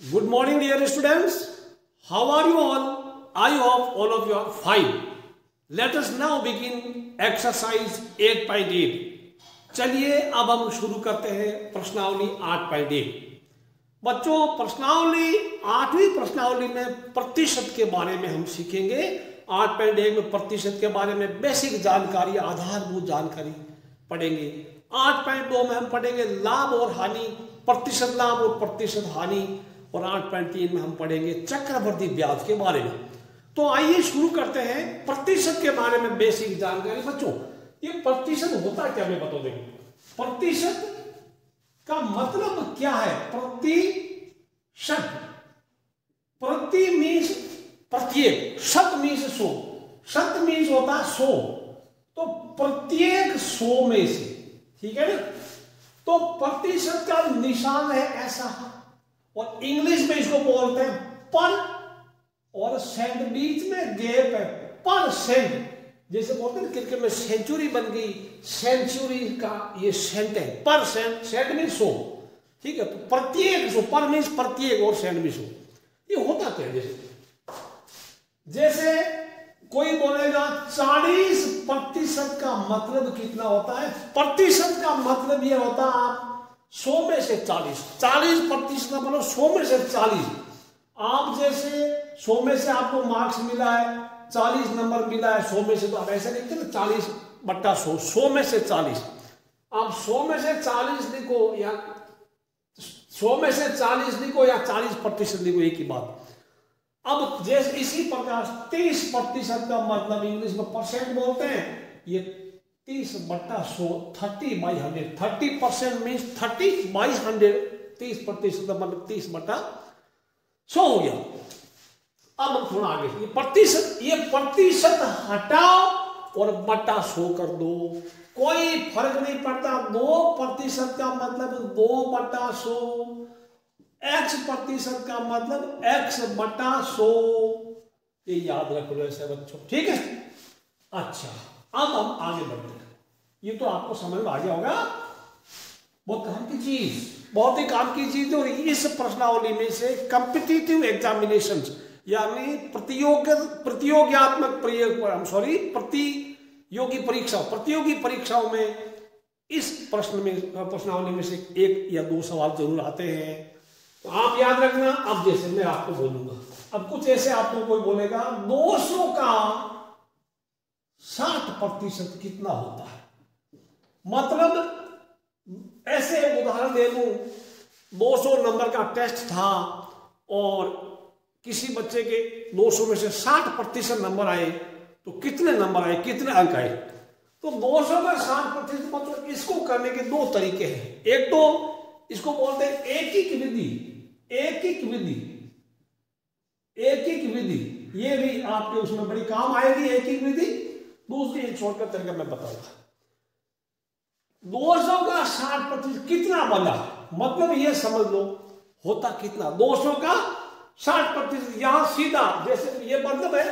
Good morning, dear students. How are you all? I hope all of you are fine. Let us now begin exercise 8.8. चलिए अब हम शुरू करते हैं प्रश्नावली 8.1. बच्चों, प्रश्नावली 8वीं प्रश्नावली में प्रतिशत के बारे में हम सीखेंगे. 8.1 में प्रतिशत के बारे में बेसिक जानकारी, आधारभूत जानकारी पढ़ेंगे. 8.2 में हम पढ़ेंगे लाभ और हानि, प्रतिशत लाभ और प्रतिशत हानि, और 8.3 में हम पढ़ेंगे चक्रवृद्धि ब्याज के बारे में. तो आइए शुरू करते हैं प्रतिशत के बारे में बेसिक जानकारी. बच्चों, ये प्रतिशत होता क्या, मैं बता देंगे. प्रतिशत का मतलब क्या है? प्रतिशत, प्रति मीन्स प्रत्येक, शत मीन्स 100, शत मीन्स होता है 100, तो प्रत्येक 100 में से, ठीक है ना. तो प्रतिशत का निशान है ऐसा, और इंग्लिश में इसको बोलते हैं पर, और सेंट बीच में गैप है, परसेंट. जैसे बोलते हैं क्रिकेट में सेंचुरी बन गई, सेंचुरी का ये सेंट है, परसेंट, सेंट मीन 100, ठीक है. तो प्रत्येक 100, पर मीन्स प्रत्येक, और सेंट मीन 100. ये होता क्या है? जैसे कोई बोलेगा 40% का मतलब कितना होता है? प्रतिशत का मतलब ये होता है आप 100 में से 40% का मतलब 100 में से 40. आप जैसे 100 में से आपको मार्क्स मिला है, 40 नंबर मिला है 100 में से, तो आप ऐसे लिखते हैं ना 40/100, 100 में से 40. आप 100 में से 40 लिखो या 100 में से 40 लिखो या 40% लिखो, एक ही बात. अब जैसे इसी प्रकार 30% का मतलब इंग्लिश में परसेंट बोलते हैं. ये 30/100, 30/100, 30% मीन्स 30/100, 30% का मतलब 30/100 हो गया. अब हम थोड़ा आगे, ये प्रतिशत हटाओ और बटा 100 कर दो, कोई फर्क नहीं पड़ता. 2% का मतलब 2/100, X% का मतलब X/100. ये याद रख लो ऐसे बच्चों, ठीक है. अच्छा, अब हम आगे बढ़ते हैं. ये तो आपको समझ में आ गया होगा. बहुत काम की चीज, बहुत ही काम की चीज. और इस प्रश्नावली में से कॉम्पिटिटिव एग्जामिनेशंस यानी प्रतियोगी परीक्षाओं में इस प्रश्नावली में से एक या दो सवाल जरूर आते हैं. तो आप याद रखना. अब जैसे मैं आपको बोलूंगा, अब कुछ ऐसे आपको कोई बोलेगा 200 का 60% कितना होता है? मतलब ऐसे उदाहरण दे दूं, 200 नंबर का टेस्ट था और किसी बच्चे के 200 में से 60% नंबर आए, तो कितने नंबर आए, कितने अंक आए? तो 200 का 60% मतलब इसको करने के दो तरीके हैं. एक तो इसको बोलते हैं एकीक विधि. ये भी आपके उसमें बड़ी काम आएगी, एकीक विधि. दूसरी एक शॉर्टकट तरीका मैं बताऊंगा. 200 का 60% कितना बना, मतलब ये समझ लो होता कितना. 200 का 60%, यहां सीधा जैसे ये मतलब है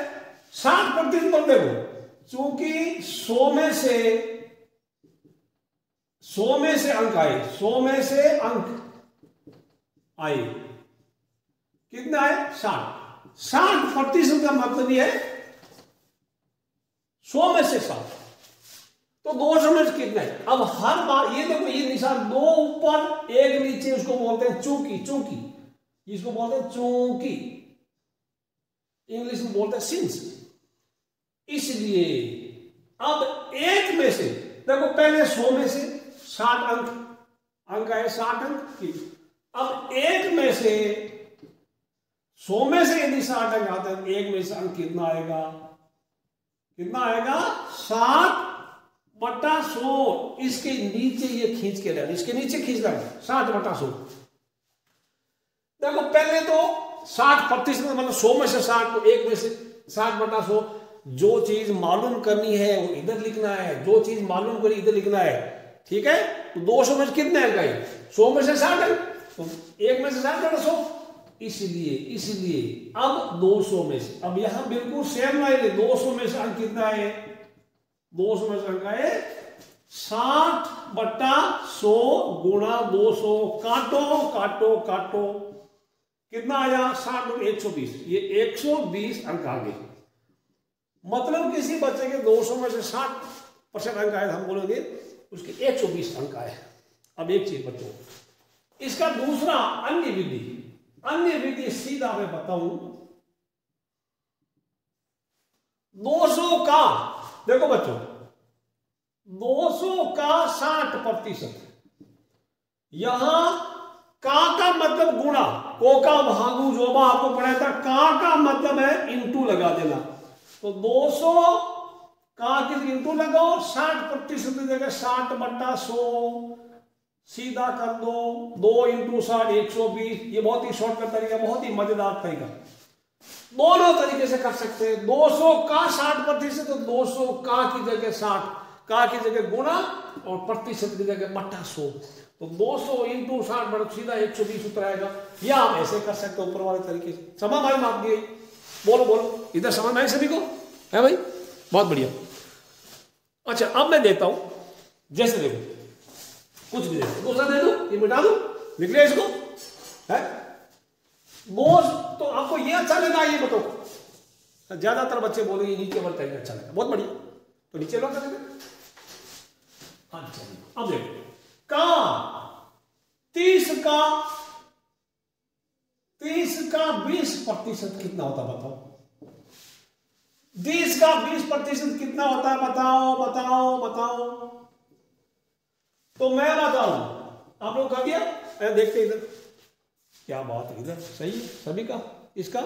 60% बंदे को, चूंकि 100 में से अंक आए, 100 में से अंक आए, कितना है? 60% का मतलब ये है 100 में से 60. तो 200 में से कितना है? अब हर बार ये देखो, ये निशान 2 ऊपर 1 नीचे, उसको बोलते हैं चूंकि, इसको बोलते हैं चूंकि, इंग्लिश में बोलते हैं सिंस. इसलिए अब एक में से देखो, पहले 100 में से 60 अंक आए, 60 अंक की. अब एक में से 100 में से यदि 60 अंक आते हैं, एक में से अंक कितना आएगा? 60/100. इसके नीचे ये खींच के रहना, इसके नीचे खींच लेना 60/100. देखो पहले तो 60% मतलब 100 में से 60, तो एक में से 60/100. जो चीज मालूम करनी है वो इधर लिखना है, जो चीज मालूम करी इधर लिखना है, ठीक है. तो 200 में से कितने अंक आए? 100 में से 60 अंक, तो एक में से 60/100. इसलिए अब 200 में से, अब यहां बिल्कुल सेम आएंगे. 200 में से अंक कितना है? 200 में से अंक आए 60/100 गुणा 200. काटो, कितना आया 60 और 120, ये 120 अंक आ गए। मतलब किसी बच्चे के 200 में से 60% अंक आए, हम बोलेंगे उसके 120 अंक आए। अब एक चीज बच्चों, इसका दूसरा अन्य विधि सीधा मैं बताऊं, 200 का, देखो बच्चों 200 का 60%, यहां का मतलब गुणा, को का भागु जो आपको पढ़ाया था, का मतलब है इंटू लगा देना। तो 200 का के इंटू लगाओ, 60% जगह 60/100 सीधा कर दो, 2 × 60 120। ये बहुत ही शॉर्टकट तरीका, बहुत ही मजेदार तरीका, दोनों तरीके से कर सकते हैं। 200 का 60%, तो 200 का की जगह 60, का की जगह गुणा और प्रतिशत की जगह बटा 100, तो 200 × 60 सीधा 120 उत्तर आएगा। या आप ऐसे कर सकते हो ऊपर वाले तरीके से। समझ भाई माप दिए, बोलो इधर समझ में सभी को है भाई, बहुत बढ़िया। अच्छा अब मैं देता हूं, जैसे देखो कुछ भी दे दूसरा दे दो, ये मिटा दो, निकले इसको है तो आपको ये अच्छा लगा, ये बताओ। ज्यादातर बच्चे बोलेंगे नीचे वाला तरीका अच्छा लगा, बहुत बढ़िया, तो नीचे लो करेंगे। अच्छा अब देखो, का 30 का 20% कितना होता है बताओ? 30 का 20% कितना होता है बताओ। तो मैं बताऊं, आप लोग कहा गया, देखते इधर, क्या बात है, इधर सही है सभी का, इसका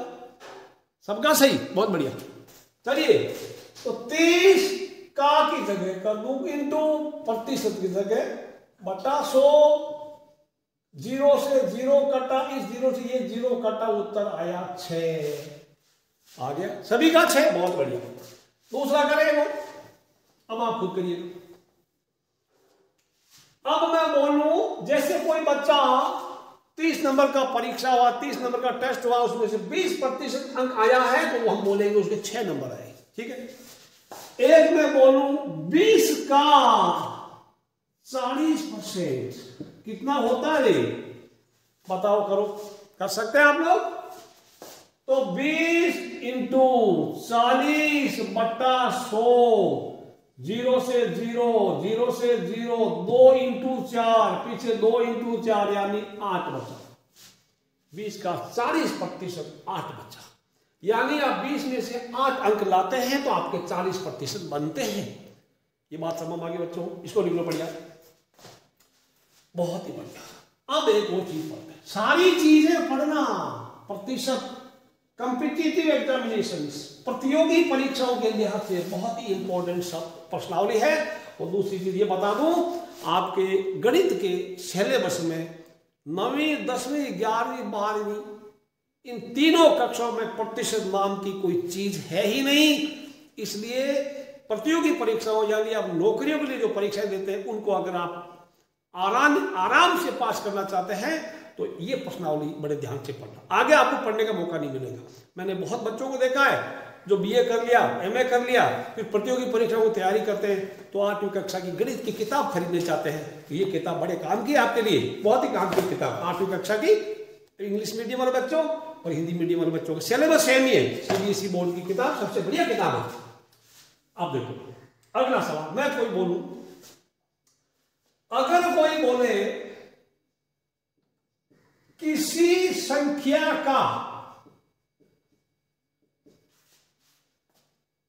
सबका सही, बहुत बढ़िया। चलिए तो 30 का की जगह कर दूं इंटू प्रतिशत की जगह बटा 100, 0 से 0 कटा, इस 0 से ये 0 कटा, उत्तर आया 6 आ गया, सभी का 6, बहुत बढ़िया। दूसरा करेंगे, अब आप खुद करिए। अब मैं बोलूं, जैसे कोई बच्चा 30 नंबर का परीक्षा हुआ, 30 नंबर का टेस्ट हुआ, उसमें से 20% अंक आया है, तो वो हम बोलेंगे उसके 6 नंबर आए, ठीक है। एक मैं बोलूं 20 का 40% कितना होता है, बताओ, करो, कर सकते हैं आप लोग? तो 20 × 40/100, 0 से 0, 0 से 0, 2 × 4, पीछे 2 × 4 यानी 8 बचा। 20 का 40%, 8 बचा, यानी आप 20 में से 8 अंक लाते हैं तो आपके 40% बनते हैं। ये बात समझ में आ गई बच्चों? इसको लिख लो बढ़िया, बहुत ही बढ़िया। अब एक और चीज पढ़ते हैं, सारी चीजें पढ़ना, प्रतिशत कॉम्पिटिटिव एग्जामिनेशंस, प्रतियोगी परीक्षाओं के लिहाज से बहुत ही इंपॉर्टेंट सब प्रश्नावली है। और दूसरी चीज ये बता दूं, आपके गणित के सिलेबस में 9वीं 10वीं 11वीं 12वीं इन तीनों कक्षाओं में प्रतिशत नाम की कोई चीज है ही नहीं। इसलिए प्रतियोगी परीक्षाओं यानी आप नौकरियों के लिए जो परीक्षाएं देते हैं, उनको अगर आप आराम से पास करना चाहते हैं तो ये प्रश्नावली बड़े ध्यान से पढ़ना, आगे आपको पढ़ने का मौका नहीं मिलेगा। मैंने बहुत बच्चों को देखा है जो बीए कर लिया, एमए कर लिया, फिर प्रतियोगी परीक्षाओं की तैयारी करते हैं तो 8वीं कक्षा की गणित की किताब खरीदने चाहते हैं। तो ये किताब बड़े काम की आपके लिए, बहुत ही काम की किताब, 8वीं कक्षा की इंग्लिश मीडियम वाले बच्चों और हिंदी मीडियम वाले बच्चों का सिलेबस सेम ही है, सीबीएसई बोर्ड की किताब सबसे बढ़िया किताब है। अब देखो अगला सवाल, मैं कोई बोलूं, अगर कोई बोले किसी संख्या का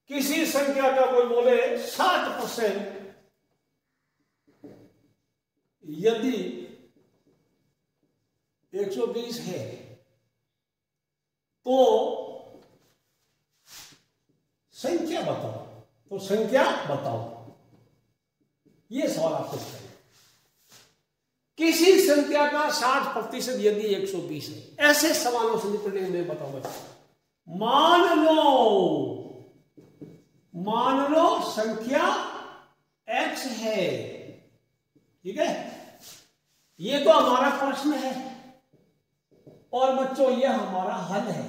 कोई बोले 60% यदि 120 है तो संख्या बताओ, तो संख्या बताओ, ये सवाल आपसे करें। किसी संख्या का 60% यदि 120 है, ऐसे सवालों से निपटने में बताओ बच्चा। मान लो संख्या x है, ठीक है, ये तो हमारा प्रश्न है और बच्चों ये हमारा हल है।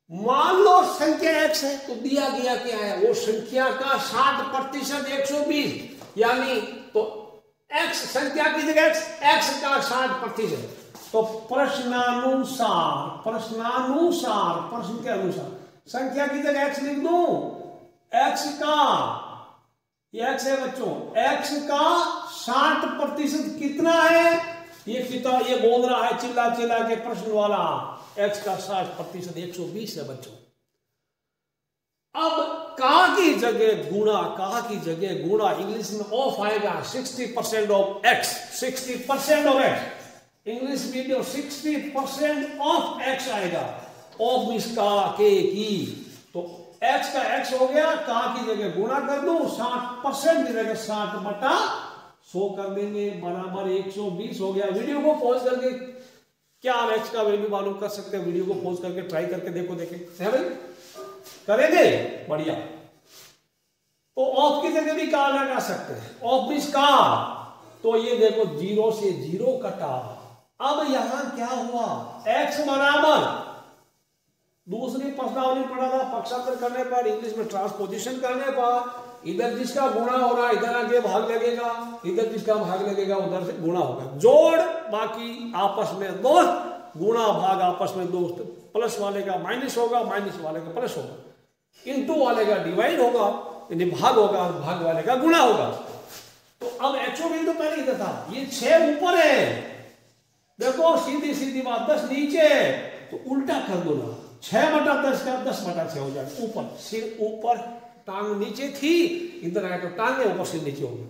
मान लो संख्या x है तो दिया गया क्या है, वो संख्या का 60% 120, यानी तो x संख्या की जगह x का 60%, तो प्रश्नानुसार प्रश्न के अनुसार संख्या की जगह x लिख दूं। x का, ये x है बच्चों, x का 60% कितना है? ये कितना, ये बोल रहा है चिल्ला चिल्ला के प्रश्न वाला, x का 60% 120 है बच्चों। अब का की जगह गुणा, इंग्लिश में ऑफ आएगा 60% of x, 60% of x, English medium 60% of x आएगा। ऑफ मीन्स का, के की, तो x का x हो गया, का की जगह गुणा कर दो, 60% की जगह 60/100 कर देंगे, बराबर 120 हो गया। वीडियो को पॉज करके क्या आप x का वैल्यू मालूम कर सकते हैं? वीडियो को पॉज करके ट्राई करके देखो, है भाई, करेंगे, बढ़िया। तो ऑफ की जगह भी का लगा सकते हैं, ऑफ मीन्स का, तो ये देखो 0 से 0 कटा। अब यहां क्या हुआ? x बराबर, दूसरी प्रश्नावली पढ़ा था, पक्षांतर करने पर, इंग्लिश में ट्रांसपोजिशन करने पर, इधर जिसका गुणा हो रहा है इधर आगे भाग लगेगा, इधर जिसका भाग लगेगा उधर से गुणा होगा, जोड़ बाकी आपस में दोस्त, गुणा भाग आपस में दोस्त, प्लस वाले का माइनस होगा, माइनस वाले का प्लस होगा, इनटू वाले का डिवाइड होगा, यानी भाग होगा, भाग वाले का गुणा होगा। तो अब एक्सो बिंदु पहले इधर था, ये 6 ऊपर है, देखो सीधी सीधी बात, 10 नीचे, तो उल्टा कर दो ना, 6/10 का 10/6 हो जाए, ऊपर सिर ऊपर, टांग नीचे थी, इधर आया तो टांग ऊपर सिर नीचे हो गया।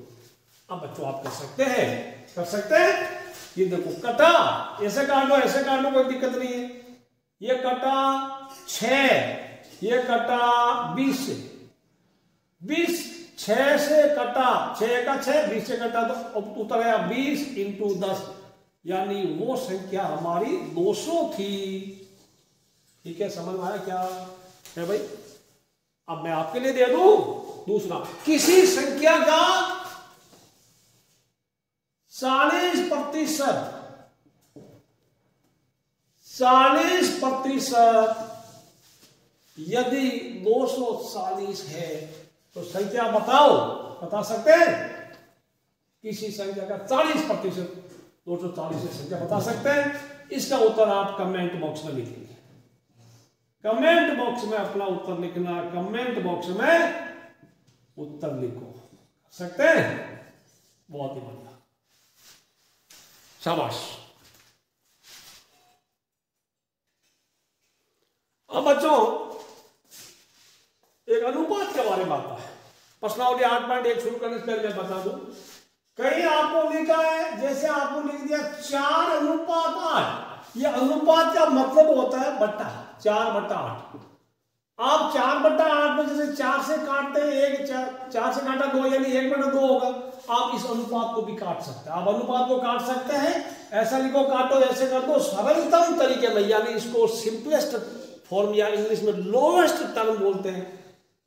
अब बच्चों आप कर सकते हैं, ये देखो कटा, ऐसे काट दो, कोई दिक्कत नहीं है। ये कटा 6, ये कटा 20 से, 20 6 से कटा, 6 का 6, 20 से कटा, तो अब उतर आया 20 × 10, यानी वो संख्या हमारी 200 थी। ठीक है, समझ में आया क्या है भाई? अब मैं आपके लिए दे दूं दूसरा, किसी संख्या का 40% यदि 240 है तो संख्या बताओ, बता सकते हैं? किसी संख्या का 40% 240 है, संख्या बता सकते हैं? इसका उत्तर आप कमेंट बॉक्स में लिखेंगे, कमेंट बॉक्स में अपना उत्तर लिखना, कमेंट बॉक्स में उत्तर लिखो, सकते हैं? बहुत ही बढ़िया, शाबाश। अब बच्चों एक अनुपात के बारे में आता है, प्रश्नावली 8.1 शुरू करने से पहले मैं बता दूं, कहीं आपको लिखा है, जैसे आपको लिख दिया 4:8, ये अनुपात का मतलब होता है बट्टा, 4/8। आप 4/8 में जैसे 4 से काटते हैं, 4 से काटा 2, यानी 1/2 होगा। आप इस अनुपात को भी काट सकते हैं, आप अनुपात को काट सकते हैं, ऐसा लिखो, काटो, ऐसे कर दो, सरलतम तरीके में, यानी इसको सिंपलेस्ट फॉर्म या इंग्लिश में लोएस्ट टर्म बोलते हैं।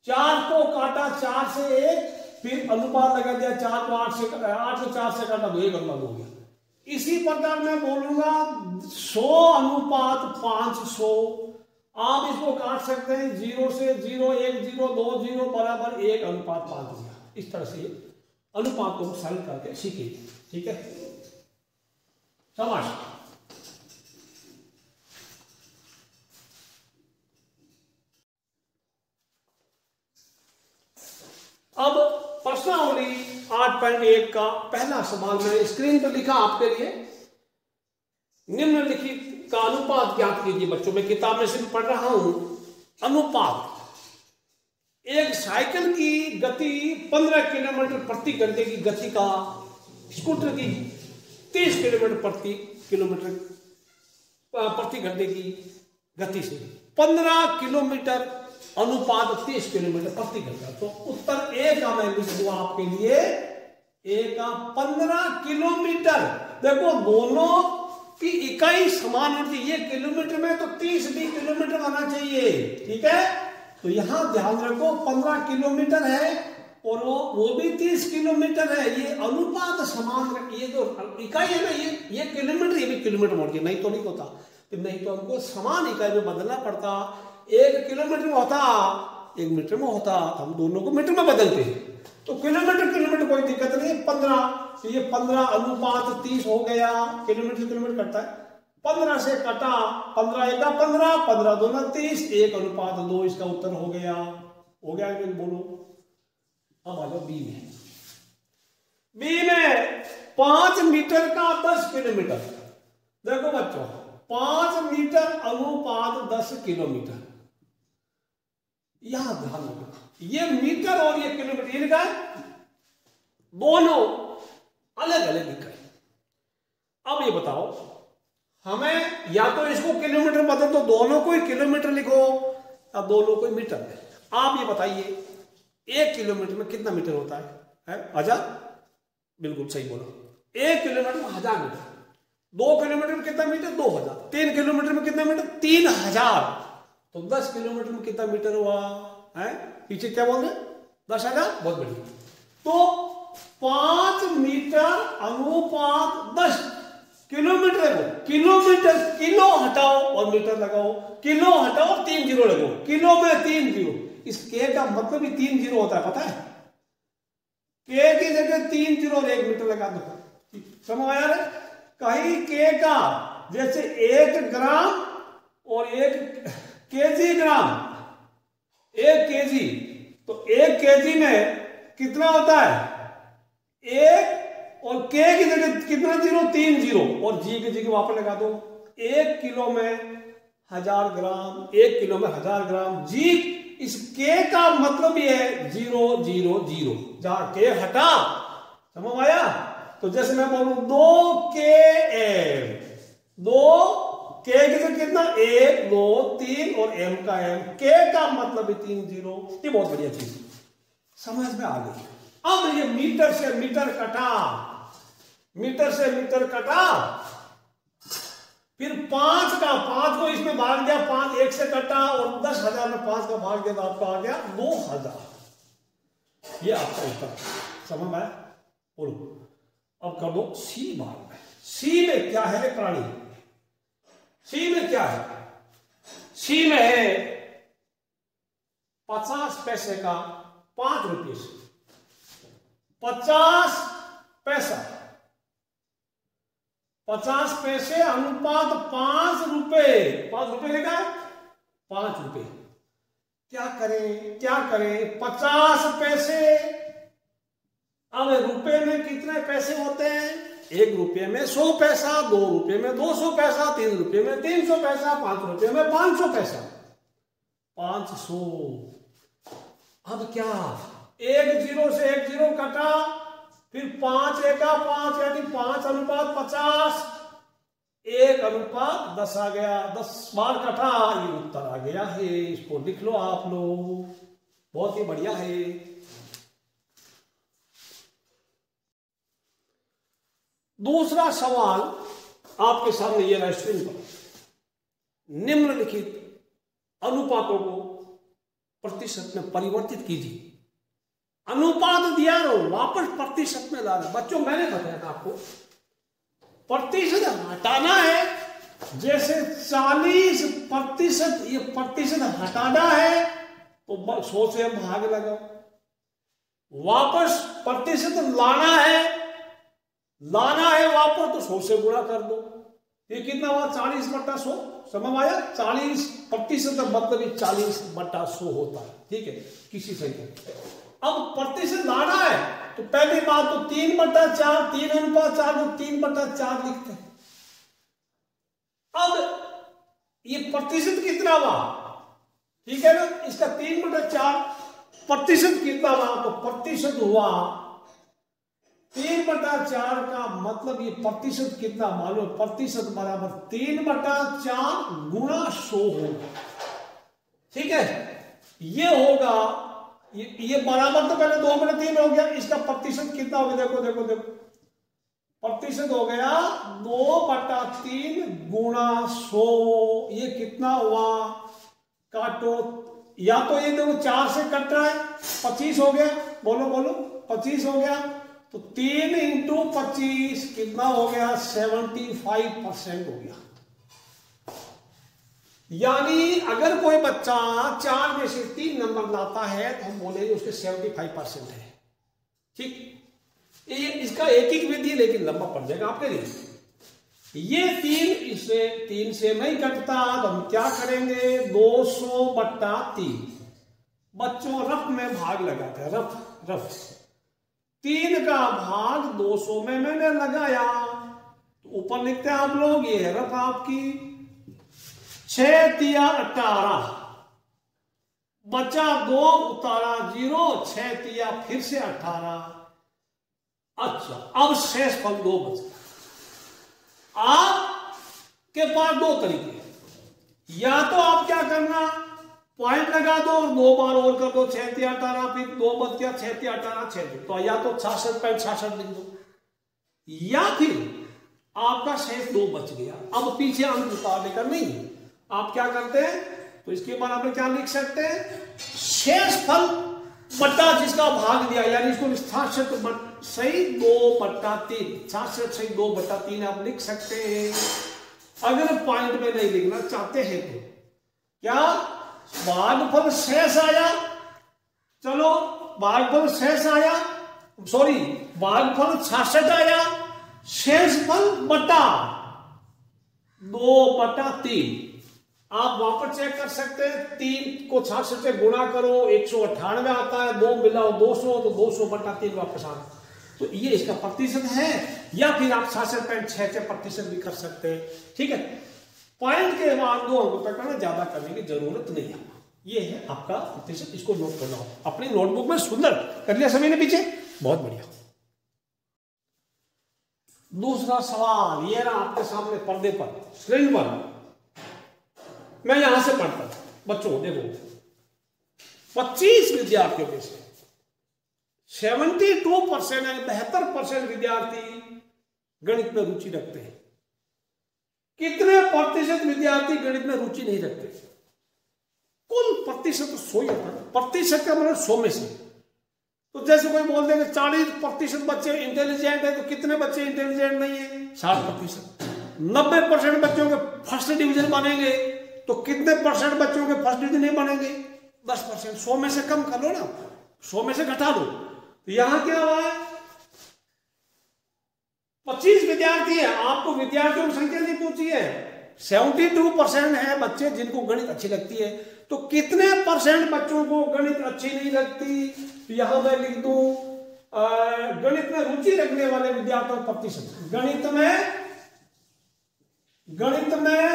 4 को काटा 4 से 1, फिर अनुपात लगा दिया, 4 को 8 से 4 से काटा 2, 1 हो गया। इसी प्रकार मैं बोलूंगा 100:500, आप इसको काट सकते हैं, 0 से 0, 1 0 2 0 बराबर 1:5 दिया। इस तरह से अनुपात को सरल करके सीखिए, ठीक है, शाबाश। अब प्रश्नावली 8.1 का पहला सवाल मैंने स्क्रीन पर लिखा आपके लिए, निम्नलिखित का अनुपात ज्ञात कीजिए। बच्चों में किताब में सिर्फ पढ़ रहा हूं, अनुपात, एक साइकिल की गति 15 किलोमीटर प्रति घंटे की गति का स्कूटर की 30 किलोमीटर प्रति घंटे की गति से 15 किलोमीटर अनुपात 30 किलोमीटर प्रति घंटा। तो उत्तर ए का मैं लिख दूंगा आपके लिए, ए का 15 किलोमीटर। देखो दोनों की इकाई समान होती है, ये किलोमीटर में तो 30 भी किलोमीटर आना चाहिए, ठीक है। तो यहां ध्यान रखो 15 किलोमीटर है और वो भी 30 किलोमीटर है, ये अनुपात समान, ये जो इकाई है ना, ये किलोमीटर, ये भी किलोमीटर मोड़ के, नहीं तो नहीं होता, नहीं तो हमको समान इकाई में बदलना पड़ता। 1 किलोमीटर में होता, 1 मीटर में होता, हम दोनों को मीटर में बदलते हैं। तो किलोमीटर कोई दिक्कत नहीं, 15, तो ये 15 अनुपात 30 हो गया, किलोमीटर कटता है। 15 से कटा, 15 एका 15, 15 दूना 30, 1:2, इसका उत्तर हो गया। हो गया कि बोलो। अब आ जाओ बी में। बी में 5 मीटर का 10 किलोमीटर। देखो बच्चों, 5 मीटर अनुपात 10 किलोमीटर। यहां ध्यान रखना, ये मीटर और ये किलोमीटर, ये लिखा है, दोनों अलग अलग लिखा है। अब ये बताओ, हमें या तो इसको किलोमीटर बदल दो, दोनों को ही किलोमीटर लिखो, या दोनों को ही मीटर है। आप ये बताइए 1 किलोमीटर में कितना मीटर होता है? 1000। बिल्कुल सही बोलो। 1 किलोमीटर में 1000 मीटर। 2 किलोमीटर में कितना मीटर? 2000। 3 किलोमीटर में कितना मीटर? 3000। तो 10 किलोमीटर में कितना मीटर हुआ है? पीछे क्या बोल रहे? 10,000। बहुत बढ़िया। तो 5 मीटर अनुपात 10 किलोमीटर है। किलोमीटर, किलो हटाओ और मीटर लगाओ, किलो हटाओ 3 जीरो लगाओ, किलो में 3 जीरो। इस के का मतलब ही 3 जीरो होता है, पता है? के की जगह 3 जीरो और 1 मीटर लगा दो। समझ आया रे? कहीं के का जैसे 1 ग्राम और 1 केजी ग्राम, 1 केजी, तो 1 केजी में कितना होता है? 1, और के की जगह कितना जीरो? 3 जीरो, और जी की जगह वहां पर लगा दो। 1 किलो में 1000 ग्राम, 1 किलो में 1000 ग्राम। जी, इस के का मतलब ये है 0 0 0। जहां के हटा, समझ आया? तो जैसे मैं बोलूं 2 के एम, 2 के की जगह कितना? 1 2 3 और एम का एम, के का मतलब भी 3 जीरो। ये बहुत बढ़िया चीज समझ में आ गई। अब ये मीटर से मीटर कटा, मीटर से मीटर कटा, फिर 5 का 5 को इसमें भाग दिया, 5 1 से कटा, और 10,000 में 5 का भाग दिया तो आपका आ गया 2000। ये आपका उत्तर। समझ में आया? बोलो। अब कर दो सी भाग में। सी में क्या है प्राणी? सी में क्या है? सी में है 50 पैसे का 5 रुपये से 50 पैसा, 50 पैसे अनुपात 5 रुपए। 5 रुपए लिखा है, 5 रुपए। क्या करें, क्या करें? 50 पैसे, अब रुपए में कितने पैसे होते हैं? 1 रुपये में 100 पैसा, 2 रुपये में 200 पैसा, 3 रुपये में 300 पैसा, 5 रुपये में 500 पैसा, 500। अब क्या? 1 जीरो से 1 जीरो कटा, फिर 5 एका 5 यानी 5 अनुपात 50, 1:10 आ गया। 10 बार कटा, ये उत्तर आ गया है। इसको लिख लो आप लोग, बहुत ही बढ़िया है। दूसरा सवाल आपके सामने ये रहा स्क्रीन पर। निम्नलिखित अनुपातों को प्रतिशत में परिवर्तित कीजिए। अनुपात दिया रो, वापस प्रतिशत में ला रहे। बच्चों मैंने बताया था आपको, प्रतिशत हटाना है। जैसे 40%, ये प्रतिशत हटाना है तो 100 से हम भाग लगाओ। वापस प्रतिशत लाना है वापस, तो 100 से गुणा कर दो। ये कितना हुआ? 40/100। समझ आया? 40% मतलब 40/100 होता है। ठीक है, किसी संख्या। अब प्रतिशत लाना है तो पहली बात तो 3/4, 3:4, तो 3/4 लिखते हैं। अब ये प्रतिशत कितना हुआ? ठीक है ना? इसका 3/4 प्रतिशत कितना हुआ? तो प्रतिशत हुआ 3/4 का मतलब ये प्रतिशत कितना मालूम? प्रतिशत बराबर 3/4 गुणा 100 होगा। ठीक है, ये होगा, ये बराबर तो पहले 2/3 हो गया। इसका प्रतिशत कितना हो गया? देखो देखो देखो, प्रतिशत हो गया 2/3 गुणा 100। ये कितना हुआ? काटो, या तो ये देखो 4 से कट रहा है, 25 हो गया। बोलो बोलो, 25 हो गया। तो 3 × 25 कितना हो गया? 75% हो गया। यानी अगर कोई बच्चा 4 में से 3 नंबर लाता है तो हम बोलेंगे उसके 75% है। ठीक, ये इसका एक विधि, लेकिन लंबा पड़ जाएगा आपके लिए। ये 3 से नहीं कटता, तो हम क्या करेंगे, 200/3। बच्चों रफ में भाग लगाते हैं, रफ 3 का भाग 200 में मैंने लगाया, तो ऊपर लिखते हैं आप लोग, ये है रफ आपकी। 6 तिया 18, बचा 2, उतारा 0, 6 तिया फिर से 18। अच्छा, अब शेष फल 2 बचा। आपके पास 2 तरीके, या तो आप क्या करना, पॉइंट लगा दो और 2 बार और कर दो, 6 तिया 18, फिर 2 बच गया, 6 तिया 18, 6 तो या तो 66.66 लिख दो, या फिर आपका शेष 2 बच गया। अब पीछे अंक उतारने का नहीं, आप क्या करते हैं, तो इसके बाद आप क्या लिख सकते हैं, शेष फल बट्टा जिसका भाग दिया, यानी इसको सही 2/3, 66 सही 2/3 आप लिख सकते हैं। अगर पॉइंट में नहीं लिखना चाहते हैं तो क्या भागफल शेष आया, चलो भागफल शेष आया, सॉरी भागफल 66 आया, शेष फल बटा 2/3। आप वापस चेक कर सकते हैं, 3 को 66 से गुणा करो, 198 आता है, 2 मिलाओ 200, तो 200/3 वापस आ रहा। तो ये इसका प्रतिशत है, या फिर आप 66.66% भी कर सकते हैं। ठीक है, पॉइंट के बाद 2 अंक तक करना, ज्यादा करने की जरूरत नहीं है। ये है आपका प्रतिशत, इसको नोट करना हो अपनी नोटबुक में। सुंदर कर लिया सभी ने पीछे, बहुत बढ़िया। दूसरा सवाल ये रहा आपके सामने पर्दे पर, स्क्रीन पर। मैं यहां से पढ़ता हूं, बच्चों देखो, 25 विद्यार्थियों में से 72% यानी 72% विद्यार्थी गणित में रुचि रखते हैं। कितने प्रतिशत विद्यार्थी गणित में रुचि नहीं रखते? कुल प्रतिशत 100 होता है, प्रतिशत का मतलब 100 में से। तो जैसे कोई बोल देंगे 40% बच्चे इंटेलिजेंट है, तो कितने बच्चे इंटेलिजेंट नहीं है? 60%। 90% बच्चों के फर्स्ट डिवीजन बनेंगे, तो कितने परसेंट बच्चों के फर्स्ट डिवीजन नहीं बनेंगे? 10%। 100 में से कम कर लो ना, 100 में से घटा दो। तो यहां क्या हुआ है, 25 विद्यार्थी है, आपको विद्यार्थियों की संख्या नहीं पूछी है। 72% है बच्चे जिनको गणित अच्छी लगती है, तो कितने परसेंट बच्चों को गणित अच्छी नहीं लगती? तो यहां मैं लिख दूं गणित में रुचि रखने वाले विद्यार्थियों का प्रतिशत। गणित में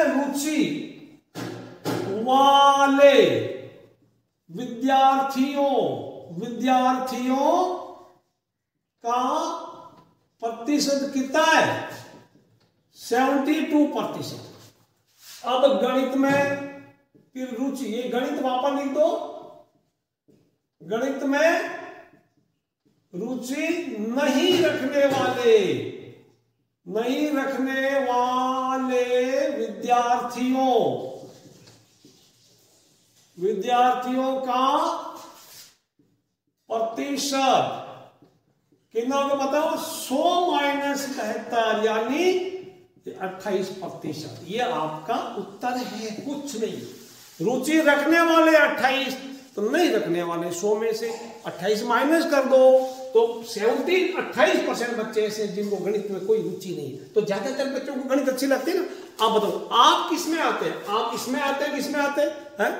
रुचि वाले विद्यार्थियों का प्रतिशत कितना है? 72%। अब गणित में फिर रुचि, ये गणित वापस लिख दो, गणित में रुचि नहीं रखने वाले विद्यार्थियों का प्रतिशत कितना होगा बताओ? 100 - 71 यानी 28%। ये आपका उत्तर है, कुछ नहीं। रुचि रखने वाले 28, तो नहीं रखने वाले 100 में से 28 माइनस कर दो, तो 28% बच्चे ऐसे जिनको गणित में कोई रुचि नहीं। तो ज्यादातर बच्चों को गणित अच्छी लगती है ना। आप बताओ आप किस में आते हैं? आप इसमें आते हैं, किस में आते हैं?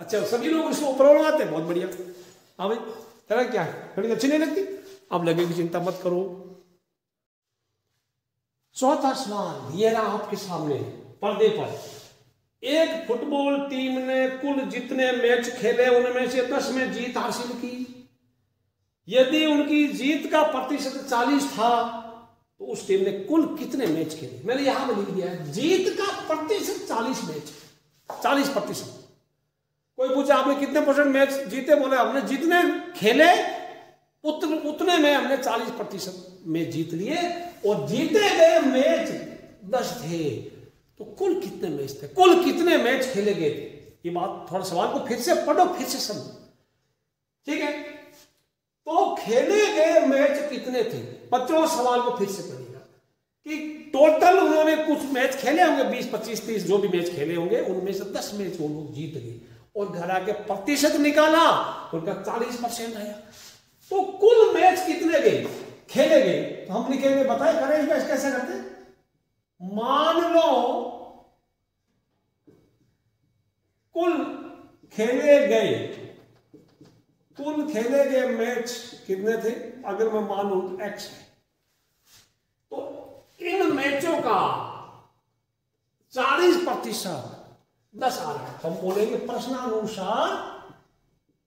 अच्छा, सभी लोग इसको ऊपर आते हैं, बहुत बढ़िया। हाँ भाई, तेरा क्या है, गणित अच्छी नहीं लगती? अब लगेगी, चिंता मत करो। चौथा सवाल ये रहा आपके सामने पर्दे पर। एक फुटबॉल टीम ने कुल जितने मैच खेले उनमें से 10 में जीत हासिल की। यदि उनकी जीत का प्रतिशत 40 था, तो उस टीम ने कुल कितने मैच खेले? मैंने यहां पर लिख दिया है, जीत का प्रतिशत 40 मैच, 40%। कोई पूछा आपने कितने परसेंट मैच जीते? बोले हमने जितने खेले उतने में हमने 40% मैच जीत लिए, और जीते गए मैच 10 थे। तो कुल कितने मैच थे, कुल कितने मैच खेले गए थे? ये बात, थोड़ा सवाल को फिर से पढ़ो, फिर से समझो, ठीक है? तो खेले गए मैच कितने थे बच्चों? सवाल को फिर से पढ़िएगा कि टोटल उन्होंने कुछ मैच खेले होंगे, 20, 25, 30 जो भी मैच खेले होंगे, उनमें से 10 मैच वो लोग जीत गए, और घर आके प्रतिशत निकाला तो उनका 40% आया। तो कुल मैच कितने गए खेले गए? तो हम लिखेंगे, बताए करें कैसे करते? मान लो कुल खेले गए मैच कितने थे, अगर मैं मानूं एक्स है, तो इन मैचों का 40% 10 आ रहा है। हम बोलेंगे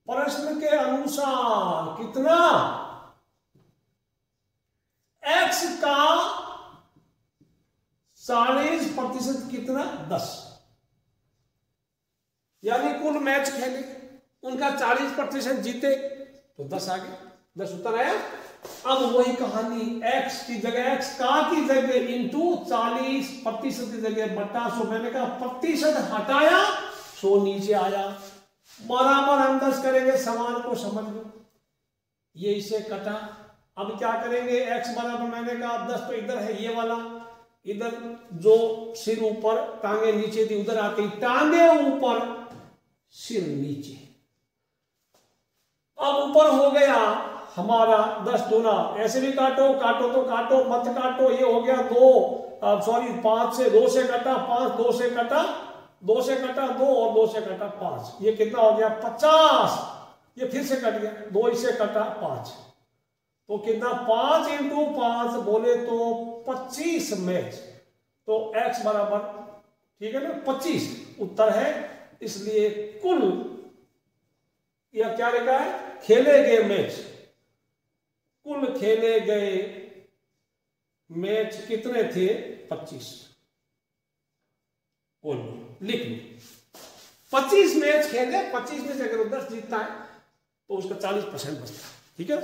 प्रश्न के अनुसार कितना, एक्स का 40% कितना, 10। यानी कुल मैच खेले, उनका 40% जीते तो 10 आ गए, 10 उत्तर आया। अब वही कहानी, एक्स की जगह, एक्स का की जगह इंटू 40% की जगह बटा 100। मैंने कहा प्रतिशत हटाया 100 नीचे आया, बराबर हम 10 करेंगे, सवाल को समझ लो। ये इसे कटा, अब क्या करेंगे, एक्स बराबर, मैंने कहा 10 तो इधर है ये वाला, इधर जो सिर ऊपर टांगे नीचे थी उधर आती, टांगे ऊपर सिर नीचे। अब ऊपर हो गया हमारा 10 दूना, ऐसे भी काटो तो काटो, मत काटो, ये हो गया 2, सॉरी 5 से 2 से कटा 5, 2 से कटा 2 और 2 से कटा 5, ये कितना हो गया 50। ये फिर से कट गया, 2 इससे कटा 5, तो कितना 5 × 5 बोले तो 25 मैच, तो x बराबर, ठीक है ना, 25 उत्तर है। इसलिए कुल यह क्या लिखा है, खेले गए मैच, कुल खेले गए मैच कितने थे, 25। बोल लिख लो, 25 मैच खेले, 25 में से अगर 10 जीतता है तो उसका 40% बचता है, ठीक है।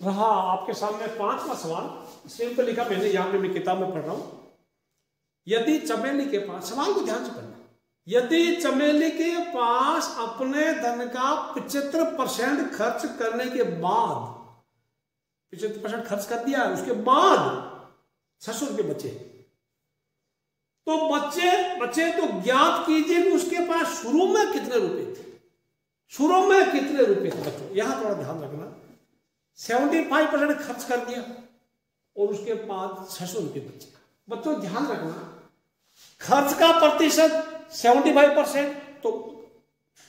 रहा आपके सामने 5वां सवाल, सिंपल लिखा मैंने, यहां पे मैं किताब में पढ़ रहा हूं। यदि चमेली के पास, सवाल को ध्यान से पढ़ना, यदि चमेली के पास अपने धन का 75% खर्च करने के बाद, 75% खर्च कर दिया, उसके बाद 600 रुपये बचे, तो बचे तो ज्ञात कीजिए कि उसके पास शुरू में कितने रुपए थे, बच्चों यहां थोड़ा ध्यान रखना। 75% खर्च कर दिया और उसके बाद 600 रुपये बचे। बच्चों ध्यान रखना, खर्च का प्रतिशत 75%, तो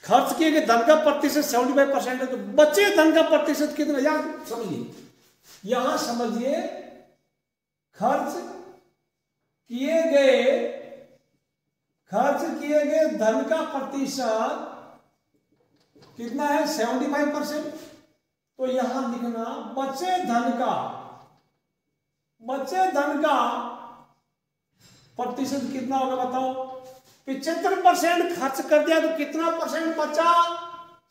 खर्च किए गए धन का प्रतिशत 75% है, तो बचे धन का प्रतिशत कितना, यहां समझिए खर्च किए गए धन का प्रतिशत कितना है, 75%। तो यहां लिखना बचे धन का प्रतिशत कितना होगा, बताओ। 75% खर्च कर दिया तो कितना परसेंट बचा,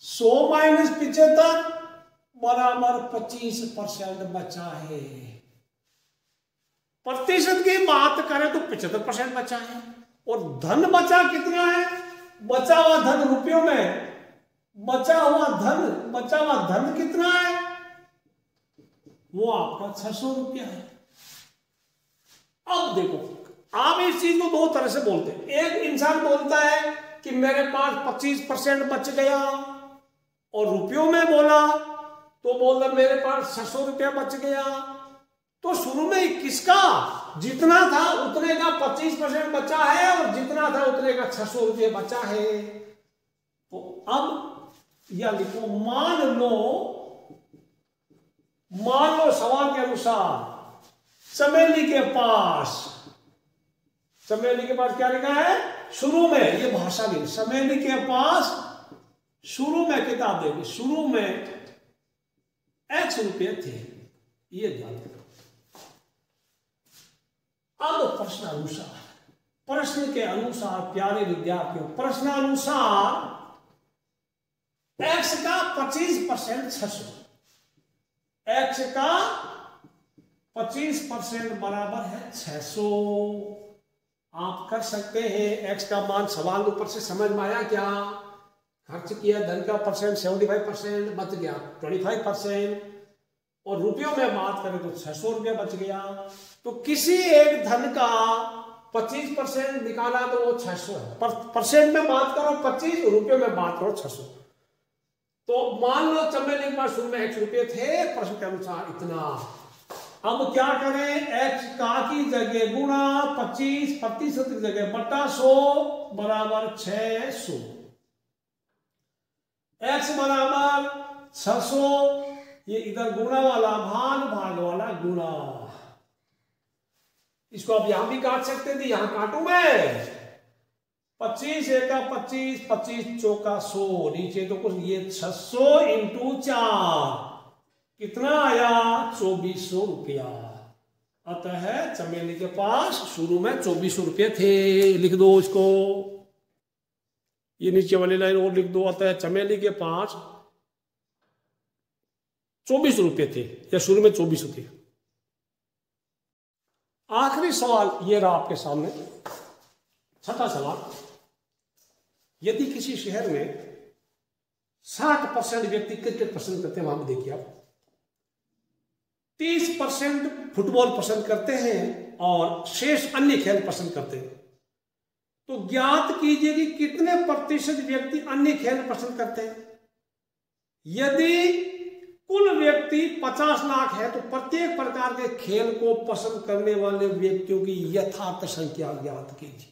100 - 75 बराबर 25% बचा है। प्रतिशत की बात करें तो 75% बचा है, और धन बचा कितना है, बचा हुआ धन रुपयों में, बचा हुआ धन कितना है, वो आपका 600 रुपया है। अब देखो, आप इस चीज को 2 तरह से बोलते हैं। एक इंसान बोलता है कि मेरे पास 25% बच गया, और रुपयों में बोला तो बोल रहा मेरे पास 600 रुपया बच गया। तो शुरू में किसका जितना था उतने का 25% बचा है, और जितना था उतने का 600 रुपये बचा है। तो अब या लिखो, मान लो सवाल के अनुसार चमेली के पास क्या लिखा है, शुरू में, ये भाषा भी, चमेली के पास शुरू में, किताब देगी, शुरू में x रुपये थे, ये ध्यान रखो। अब प्रश्न के अनुसार प्यारे विद्यार्थियों, प्रश्नानुसार x का 25% 600, x का 25% बराबर है 600। आप कर सकते हैं, x का मान सवाल ऊपर से समझ में आया क्या, खर्च किया धन का परसेंट 75%, बच गया 25%, और रुपयों में बात करें तो 600 रुपया बच गया। तो किसी एक धन का 25% निकाला तो वो 600 है, परसेंट में बात करो 25, रुपयों में बात करो 600। तो मान लो चमेली के पास शुरू में x रुपये थे, प्रश्न के अनुसार इतना। अब क्या करें, x का की जगह गुणा 25% की जगह बटा 100 बराबर 600। x बराबर 600, ये इधर गुणा वाला भाग, भाग वाला गुणा। इसको आप यहां भी काट सकते थे, यहां काटू मैं। 25 एका 25, 25 चौका 100, नीचे तो कुछ ये 600 इंटू 4 कितना आया, 2400 रुपया। अतः चमेली के पास शुरू में 2400 रुपये थे। लिख दो इसको, ये नीचे वाली लाइन और लिख दो। अतः चमेली के पास 2400 रुपये थे, या शुरू में 2400 थे। आखिरी सवाल ये रहा आपके सामने, छठा सवाल। यदि किसी शहर में 60% व्यक्ति क्रिकेट पसंद करते हैं, वहां भी देखिए आप 30% फुटबॉल पसंद करते हैं और शेष अन्य खेल पसंद करते हैं, तो ज्ञात कीजिए कि कितने प्रतिशत व्यक्ति अन्य खेल पसंद करते हैं। यदि कुल व्यक्ति 50 लाख है, तो प्रत्येक प्रकार के खेल को पसंद करने वाले व्यक्तियों की यथार्थ संख्या ज्ञात कीजिए।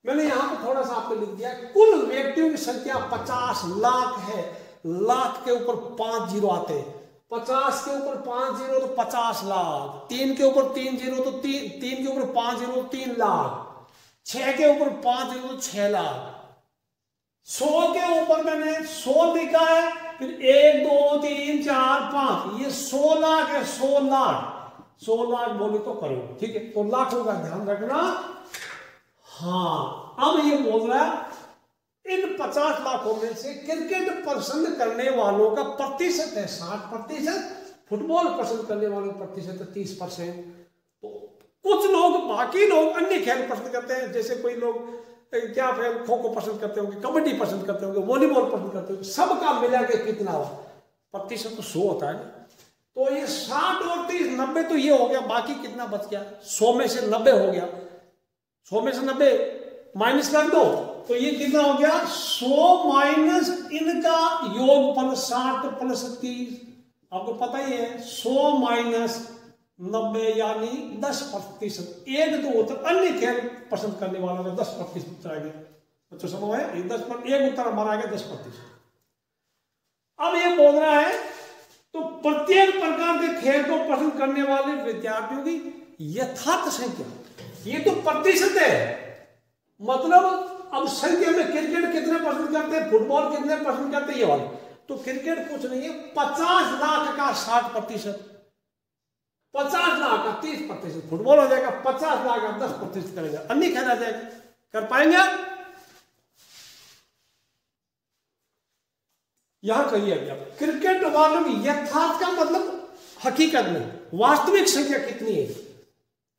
मैंने यहां पर थोड़ा सा आपको लिख दिया, कुल व्यक्तियों की संख्या 50 लाख है। लाख के ऊपर 5 जीरो आते हैं, 50 के ऊपर 5 जीरो तो 50 लाख, 3 के ऊपर 3 जीरो तो 3 के ऊपर 5 जीरो 3 लाख, 6 के ऊपर 5 जीरो तो 6 लाख, 100 के ऊपर मैंने 100 लिखा है, फिर 1 2 3 4 5, ये 100 लाख है। 100 लाख 100 लाख बोले तो करो, ठीक है। तो लाखों का ध्यान रखना। हाँ, अब ये बोल रहा है इन 50 लाखों में से क्रिकेट पसंद करने वालों का प्रतिशत है 60%, फुटबॉल पसंद करने वालों का प्रतिशत है 30%। तो कुछ लोग, बाकी लोग अन्य खेल पसंद करते हैं, जैसे कोई लोग क्या खेल, खो खो पसंद करते होंगे, कबड्डी पसंद करते होंगे, वॉलीबॉल पसंद करते होंगे, सबका मिला के कितना हो, प्रतिशत तो 100 होता है। तो ये 60 और 30 90 तो ये हो गया, बाकी कितना बच गया, 100 में से 90 हो गया, 100 में से 90 माइनस कर दो, तो ये कितना हो गया, 100 माइनस इनका योगफल 60 प्लस 30, आपको पता ही है 100 माइनस 90 यानी 10%। एक तो उत्तर अन्य खेल पसंद करने वालों का 10% उत्तर आ गया। बच्चों समझ है, एक उत्तर हमारा आ गया 10%। अब ये बोल रहा है तो प्रत्येक प्रकार के खेल को पसंद करने वाले विद्यार्थियों की यथार्थ संख्या, ये तो प्रतिशत है, मतलब अब संख्या में क्रिकेट कितने पसंद करते हैं, फुटबॉल कितने पसंद करते हैं, ये वाले। तो क्रिकेट कुछ नहीं है, 50 लाख का 60%, 50 लाख का 30%, फुटबॉल हो जाएगा 50 लाख का 10% करेगा, अन्य खेल आ जाएगा। कर पाएंगे यहां करिए अभी आप, क्रिकेट वालों की यथार्थ का मतलब हकीकत में वास्तविक संख्या कितनी है,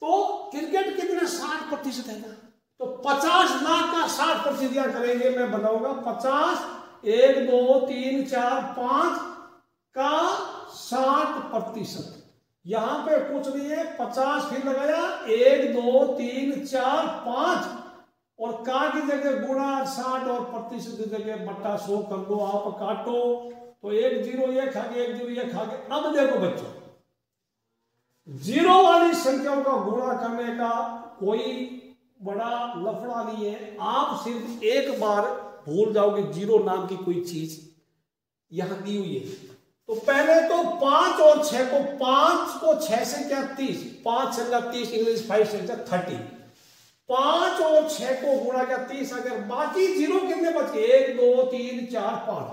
तो क्रिकेट कितने 60% है ना, तो 50 लाख का 60% क्या करेंगे, मैं बताऊंगा 50 1 2 3 4 5 का 60%। यहां पे कुछ नहीं है, 50 फिर लगाया 1 2 3 4 5 और का की जगह गुणा 60 और प्रतिशत की जगह बट्टा 100 कर दो, आप काटो तो 1 0 ये खा गए, 1 0 ये खा गए। अब देखो बच्चों, जीरो वाली संख्याओं का गुणा करने का कोई बड़ा लफड़ा नहीं है, आप सिर्फ एक बार भूल जाओगे जीरो नाम की कोई चीज यहां दी हुई है। तो पहले तो 5 और 6 को, 5 को 6 से क्या 30, 5 से 30, इंग्लिश 5 से 30, 5 और 6 को गुणा क्या 30, अगर बाकी जीरो कितने बच गए, 1 2 3 4 5,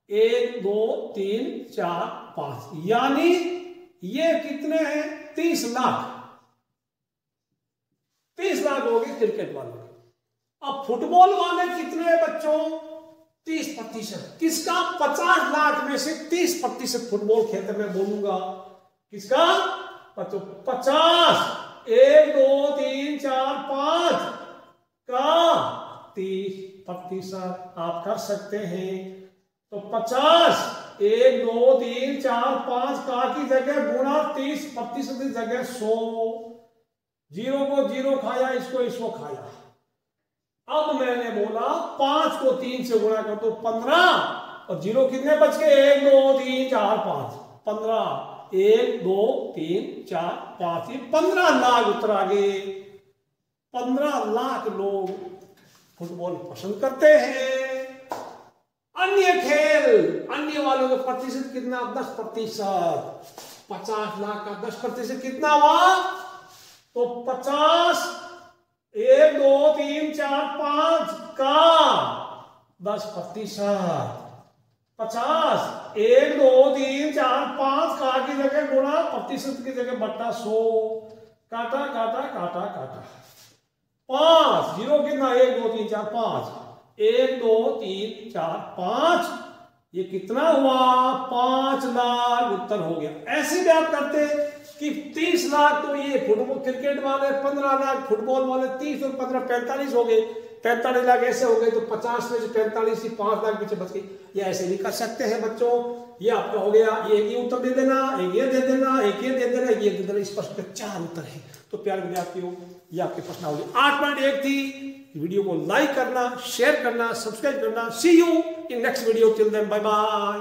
1 2 3 4 5, यानी ये कितने हैं 30 लाख, 30 लाख हो गए क्रिकेट वालों के। अब फुटबॉल वाले कितने हैं बच्चों, 30%। किसका, 50 लाख में से 30% फुटबॉल खेलते, मैं बोलूंगा किसका बच्चों, 50, 1 2 3 4 5 का 30% आप कर सकते हैं। तो 50 1 2 3 4 5 का की जगह गुणा 30% की जगह 100, जीरो को जीरो खाया, इसको खाया। अब मैंने बोला 5 को 3 से गुणा कर दो 15, और 0 कितने बच गए? 1 2 3 4 5 15। 1 2 3 4 5 ये 15 लाख उत्तर आ गए। 15 लाख लोग फुटबॉल पसंद करते हैं। अन्य खेल, अन्य वालों का प्रतिशत कितना? 10%। 50 लाख का 10% कितना हुआ? तो 50 1 2 3 4 5 का 10%। 50 1 2 3 4 5 का की जगह गुणा प्रतिशत की जगह बट्टा 100। काटा काटा काटा काटा 5 0 कितना? 1 2 3 4 5 1 2 3 4 5 ये कितना हुआ? 5 लाख उत्तर हो गया। ऐसे भी आप करते कि 30 लाख तो ये फुटबॉल क्रिकेट वाले, 15 लाख फुटबॉल वाले, 30 और 15 45 हो गए। 45 लाख ऐसे हो गए तो 50 में से 45 ही 5 लाख पीछे बच गए। ये ऐसे भी कर सकते हैं बच्चों। ये आपका हो गया। ये एक ही उत्तर दे देना, एक ये दे देना, एक ये दे देना, ये दे देना। इस प्रश्न के 4 उत्तर है। तो प्यारे विद्यार्थियों ये आपके प्रश्न हो गए। 8.1 थी। वीडियो को लाइक करना, शेयर करना, सब्सक्राइब करना। See you in next video. Till then bye bye.